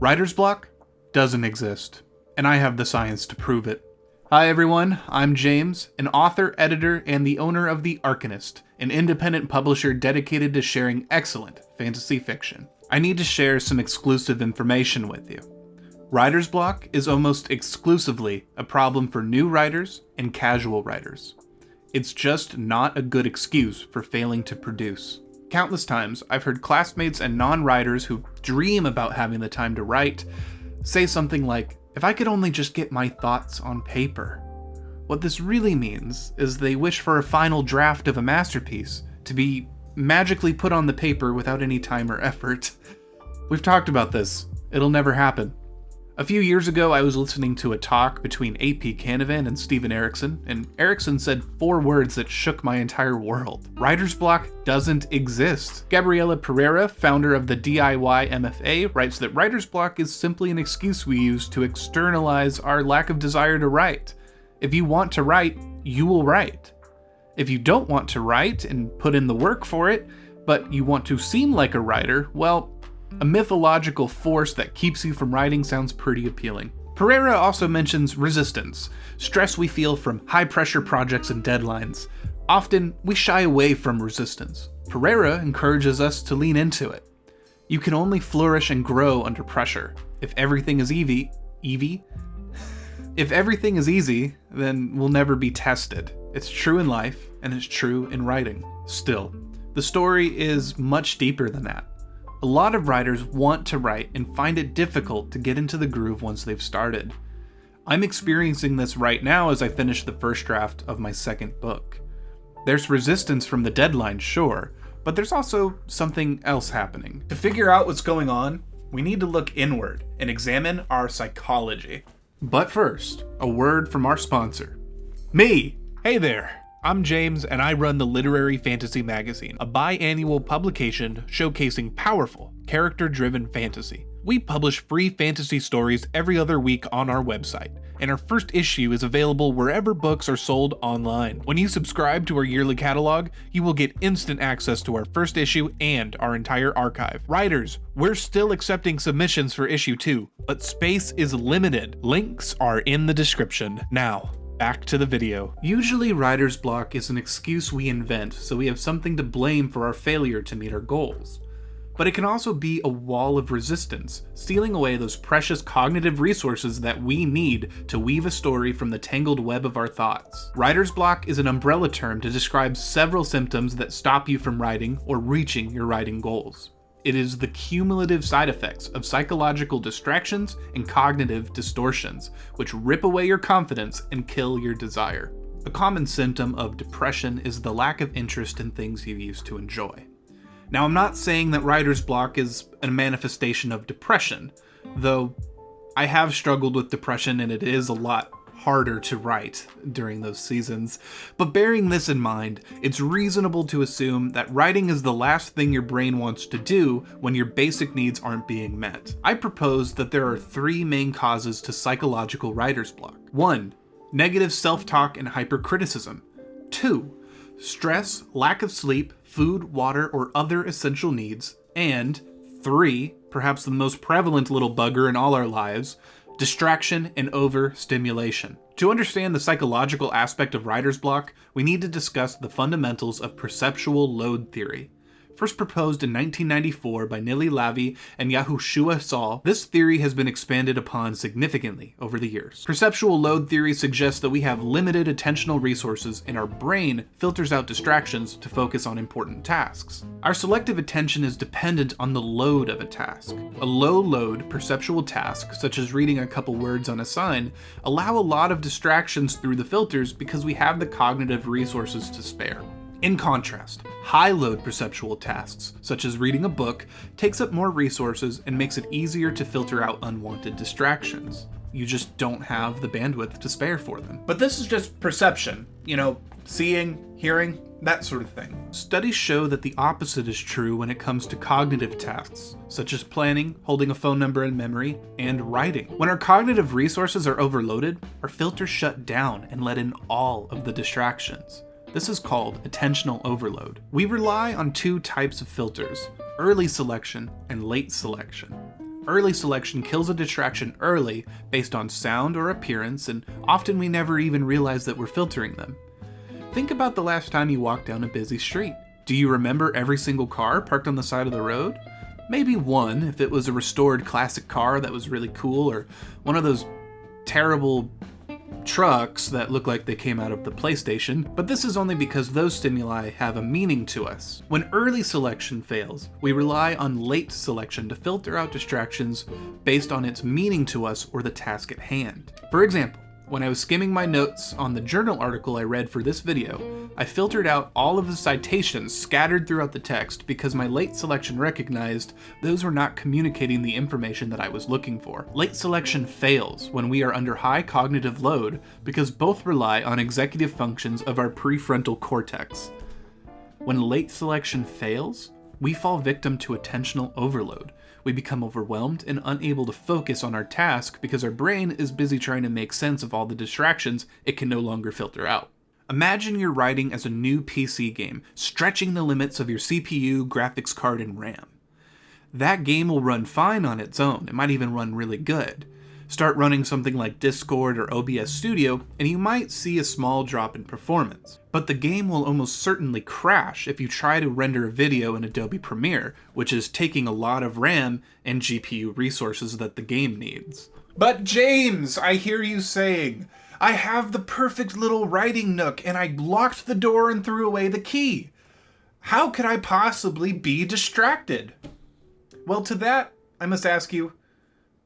Writer's block doesn't exist, and I have the science to prove it. Hi everyone, I'm James, an author, editor, and the owner of The Arcanist, an independent publisher dedicated to sharing excellent fantasy fiction. I need to share some exclusive information with you. Writer's block is almost exclusively a problem for new writers and casual writers. It's just not a good excuse for failing to produce. Countless times, I've heard classmates and non-writers who dream about having the time to write say something like, "If I could only just get my thoughts on paper." What this really means is they wish for a final draft of a masterpiece to be magically put on the paper without any time or effort. We've talked about this. It'll never happen. A few years ago, I was listening to a talk between AP Canavan and Steven Erikson, and Erikson said 4 words that shook my entire world. Writer's block doesn't exist. Gabriela Pereira, founder of the DIY MFA, writes that writer's block is simply an excuse we use to externalize our lack of desire to write. If you want to write, you will write. If you don't want to write and put in the work for it, but you want to seem like a writer, well, a mythological force that keeps you from writing sounds pretty appealing. Pereira also mentions resistance, stress we feel from high-pressure projects and deadlines. Often, we shy away from resistance. Pereira encourages us to lean into it. You can only flourish and grow under pressure. If everything is If everything is easy, then we'll never be tested. It's true in life, and it's true in writing. Still, the story is much deeper than that. A lot of writers want to write and find it difficult to get into the groove once they've started. I'm experiencing this right now as I finish the first draft of my second book. There's resistance from the deadline, sure, but there's also something else happening. To figure out what's going on, we need to look inward and examine our psychology. But first, a word from our sponsor, me. Hey there. I'm James, and I run the Literary Fantasy Magazine, a biannual publication showcasing powerful, character-driven fantasy. We publish free fantasy stories every other week on our website, and our first issue is available wherever books are sold online. When you subscribe to our yearly catalog, you will get instant access to our first issue and our entire archive. Writers, we're still accepting submissions for issue 2, but space is limited. Links are in the description. Now, back to the video. Usually writer's block is an excuse we invent so we have something to blame for our failure to meet our goals. But it can also be a wall of resistance, stealing away those precious cognitive resources that we need to weave a story from the tangled web of our thoughts. Writer's block is an umbrella term to describe several symptoms that stop you from writing or reaching your writing goals. It is the cumulative side effects of psychological distractions and cognitive distortions, which rip away your confidence and kill your desire. A common symptom of depression is the lack of interest in things you used to enjoy. Now, I'm not saying that writer's block is a manifestation of depression, though I have struggled with depression and it is a lot harder to write during those seasons. But bearing this in mind, it's reasonable to assume that writing is the last thing your brain wants to do when your basic needs aren't being met. I propose that there are 3 main causes to psychological writer's block. 1. Negative self-talk and hypercriticism. 2. Stress, lack of sleep, food, water, or other essential needs. And 3, perhaps the most prevalent little bugger in all our lives, distraction and overstimulation. To understand the psychological aspect of writer's block, we need to discuss the fundamentals of perceptual load theory. First proposed in 1994 by Nili Lavi and Yahushua Saul, this theory has been expanded upon significantly over the years. Perceptual load theory suggests that we have limited attentional resources and our brain filters out distractions to focus on important tasks. Our selective attention is dependent on the load of a task. A low-load perceptual task, such as reading a couple words on a sign, allow a lot of distractions through the filters because we have the cognitive resources to spare. In contrast, high-load perceptual tasks, such as reading a book, takes up more resources and makes it easier to filter out unwanted distractions. You just don't have the bandwidth to spare for them. But this is just perception, seeing, hearing, that sort of thing. Studies show that the opposite is true when it comes to cognitive tasks, such as planning, holding a phone number in memory, and writing. When our cognitive resources are overloaded, our filters shut down and let in all of the distractions. This is called attentional overload. We rely on 2 types of filters, early selection and late selection. Early selection kills a distraction early based on sound or appearance, and often we never even realize that we're filtering them. Think about the last time you walked down a busy street. Do you remember every single car parked on the side of the road? Maybe one, if it was a restored classic car that was really cool, or one of those terrible trucks that look like they came out of the PlayStation, but this is only because those stimuli have a meaning to us. When early selection fails, we rely on late selection to filter out distractions based on its meaning to us or the task at hand. For example, when I was skimming my notes on the journal article I read for this video, I filtered out all of the citations scattered throughout the text because my late selection recognized those were not communicating the information that I was looking for. Late selection fails when we are under high cognitive load because both rely on executive functions of our prefrontal cortex. When late selection fails, we fall victim to attentional overload. We become overwhelmed and unable to focus on our task because our brain is busy trying to make sense of all the distractions it can no longer filter out. Imagine you're writing as a new PC game, stretching the limits of your CPU, graphics card, and RAM. That game will run fine on its own. It might even run really good. Start running something like Discord or OBS Studio, and you might see a small drop in performance. But the game will almost certainly crash if you try to render a video in Adobe Premiere, which is taking a lot of RAM and GPU resources that the game needs. But James, I hear you saying, I have the perfect little writing nook and I locked the door and threw away the key. How could I possibly be distracted? Well, to that, I must ask you,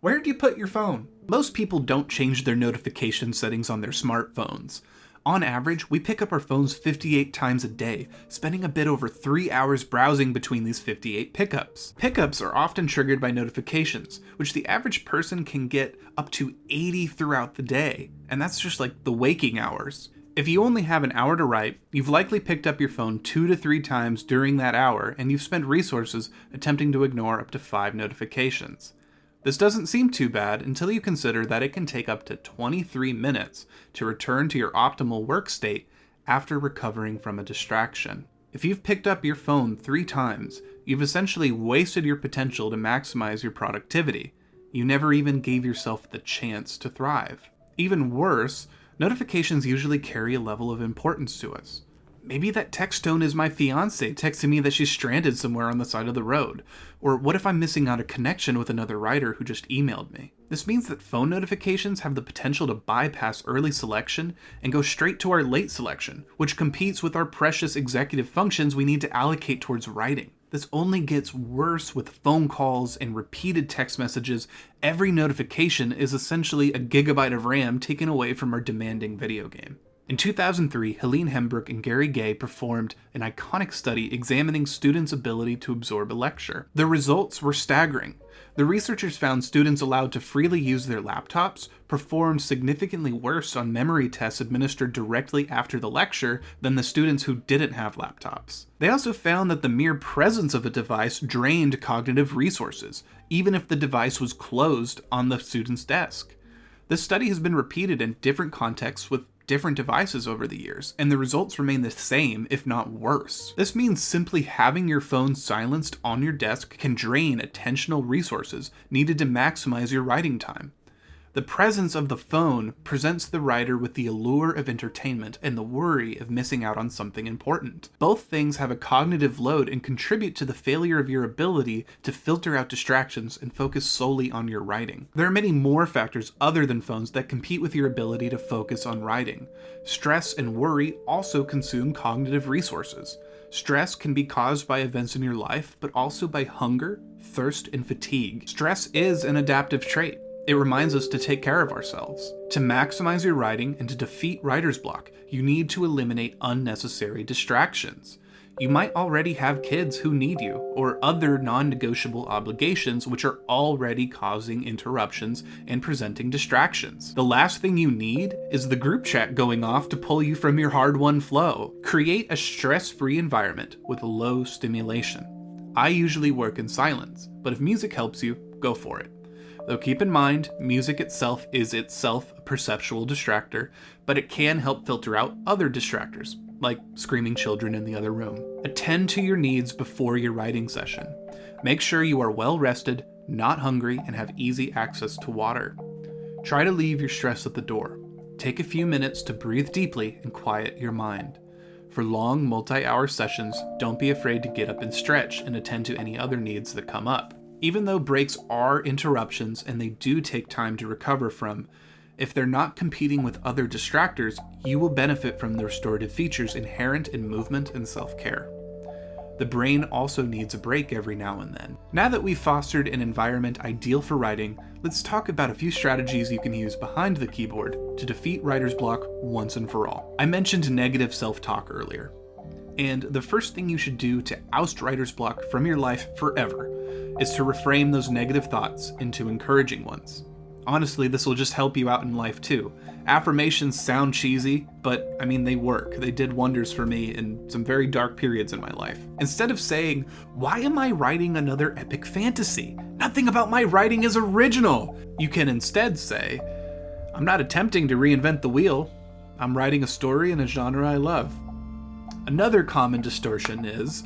where do you put your phone? Most people don't change their notification settings on their smartphones. On average, we pick up our phones 58 times a day, spending a bit over 3 hours browsing between these 58 pickups. Pickups are often triggered by notifications, which the average person can get up to 80 throughout the day, and that's just like the waking hours. If you only have an hour to write, you've likely picked up your phone 2 to 3 times during that hour, and you've spent resources attempting to ignore up to 5 notifications. This doesn't seem too bad until you consider that it can take up to 23 minutes to return to your optimal work state after recovering from a distraction. If you've picked up your phone 3 times, you've essentially wasted your potential to maximize your productivity. You never even gave yourself the chance to thrive. Even worse, notifications usually carry a level of importance to us. Maybe that text tone is my fiance texting me that she's stranded somewhere on the side of the road. Or what if I'm missing out a connection with another writer who just emailed me? This means that phone notifications have the potential to bypass early selection and go straight to our late selection, which competes with our precious executive functions we need to allocate towards writing. This only gets worse with phone calls and repeated text messages. Every notification is essentially a gigabyte of RAM taken away from our demanding video game. In 2003, Helene Hembrook and Gary Gay performed an iconic study examining students' ability to absorb a lecture. The results were staggering. The researchers found students allowed to freely use their laptops performed significantly worse on memory tests administered directly after the lecture than the students who didn't have laptops. They also found that the mere presence of a device drained cognitive resources, even if the device was closed on the student's desk. This study has been repeated in different contexts with different devices over the years, and the results remain the same, if not worse. This means simply having your phone silenced on your desk can drain attentional resources needed to maximize your writing time. The presence of the phone presents the writer with the allure of entertainment and the worry of missing out on something important. Both things have a cognitive load and contribute to the failure of your ability to filter out distractions and focus solely on your writing. There are many more factors other than phones that compete with your ability to focus on writing. Stress and worry also consume cognitive resources. Stress can be caused by events in your life, but also by hunger, thirst, and fatigue. Stress is an adaptive trait. It reminds us to take care of ourselves. To maximize your writing and to defeat writer's block, you need to eliminate unnecessary distractions. You might already have kids who need you, or other non-negotiable obligations which are already causing interruptions and presenting distractions. The last thing you need is the group chat going off to pull you from your hard-won flow. Create a stress-free environment with low stimulation. I usually work in silence, but if music helps you, go for it. Though keep in mind, music itself is itself a perceptual distractor, but it can help filter out other distractors, like screaming children in the other room. Attend to your needs before your writing session. Make sure you are well rested, not hungry, and have easy access to water. Try to leave your stress at the door. Take a few minutes to breathe deeply and quiet your mind. For long, multi-hour sessions, don't be afraid to get up and stretch and attend to any other needs that come up. Even though breaks are interruptions and they do take time to recover from, if they're not competing with other distractors, you will benefit from the restorative features inherent in movement and self-care. The brain also needs a break every now and then. Now that we've fostered an environment ideal for writing, let's talk about a few strategies you can use behind the keyboard to defeat writer's block once and for all. I mentioned negative self-talk earlier, and the first thing you should do to oust writer's block from your life forever is to reframe those negative thoughts into encouraging ones. Honestly, this will just help you out in life too. Affirmations sound cheesy, but they work. They did wonders for me in some very dark periods in my life. Instead of saying, "Why am I writing another epic fantasy? Nothing about my writing is original," you can instead say, "I'm not attempting to reinvent the wheel. I'm writing a story in a genre I love." Another common distortion is,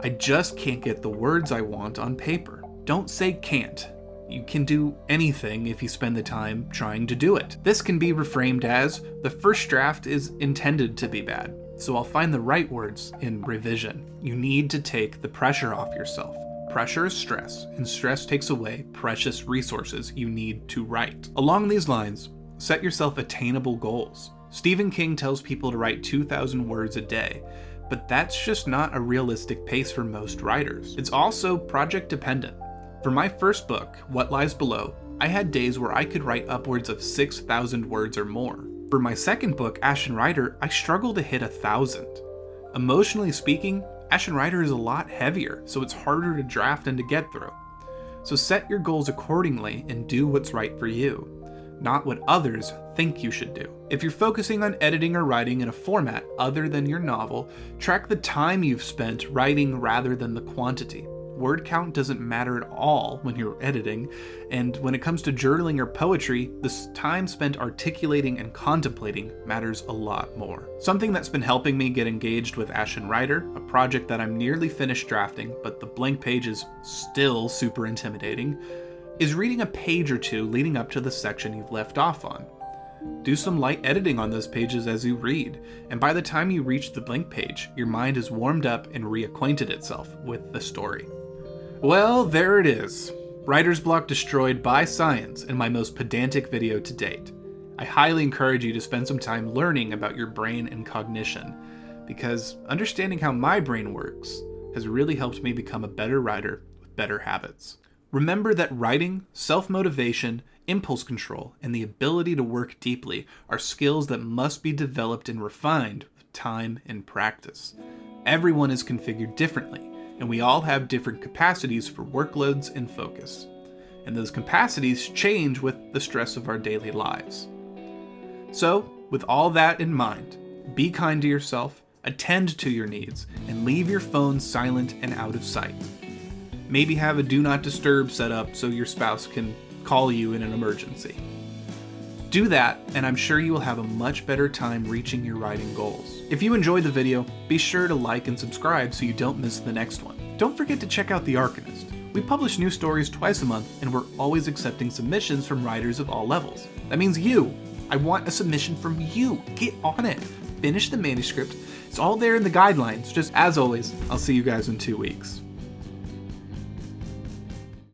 "I just can't get the words I want on paper." Don't say can't. You can do anything if you spend the time trying to do it. This can be reframed as, "The first draft is intended to be bad, so I'll find the right words in revision." You need to take the pressure off yourself. Pressure is stress, and stress takes away precious resources you need to write. Along these lines, set yourself attainable goals. Stephen King tells people to write 2,000 words a day, but that's just not a realistic pace for most writers. It's also project dependent. For my first book, What Lies Below, I had days where I could write upwards of 6,000 words or more. For my second book, Ashen Rider, I struggled to hit 1,000. Emotionally speaking, Ashen Rider is a lot heavier, so it's harder to draft and to get through. So set your goals accordingly and do what's right for you, not what others think you should do. If you're focusing on editing or writing in a format other than your novel, track the time you've spent writing rather than the quantity. Word count doesn't matter at all when you're editing, and when it comes to journaling or poetry, the time spent articulating and contemplating matters a lot more. Something that's been helping me get engaged with Ashen Rider, a project that I'm nearly finished drafting, but the blank page is still super intimidating, is reading a page or two leading up to the section you've left off on. Do some light editing on those pages as you read, and by the time you reach the blank page, your mind has warmed up and reacquainted itself with the story. Well, there it is. Writer's block destroyed by science in my most pedantic video to date. I highly encourage you to spend some time learning about your brain and cognition, because understanding how my brain works has really helped me become a better writer with better habits. Remember that writing, self-motivation, impulse control, and the ability to work deeply are skills that must be developed and refined with time and practice. Everyone is configured differently, and we all have different capacities for workloads and focus. And those capacities change with the stress of our daily lives. So, with all that in mind, be kind to yourself, attend to your needs, and leave your phone silent and out of sight. Maybe have a do not disturb set up so your spouse can call you in an emergency. Do that, and I'm sure you will have a much better time reaching your writing goals. If you enjoyed the video, be sure to like and subscribe so you don't miss the next one. Don't forget to check out The Arcanist. We publish new stories twice a month, and we're always accepting submissions from writers of all levels. That means you. I want a submission from you. Get on it. Finish the manuscript. It's all there in the guidelines. Just as always, I'll see you guys in 2 weeks.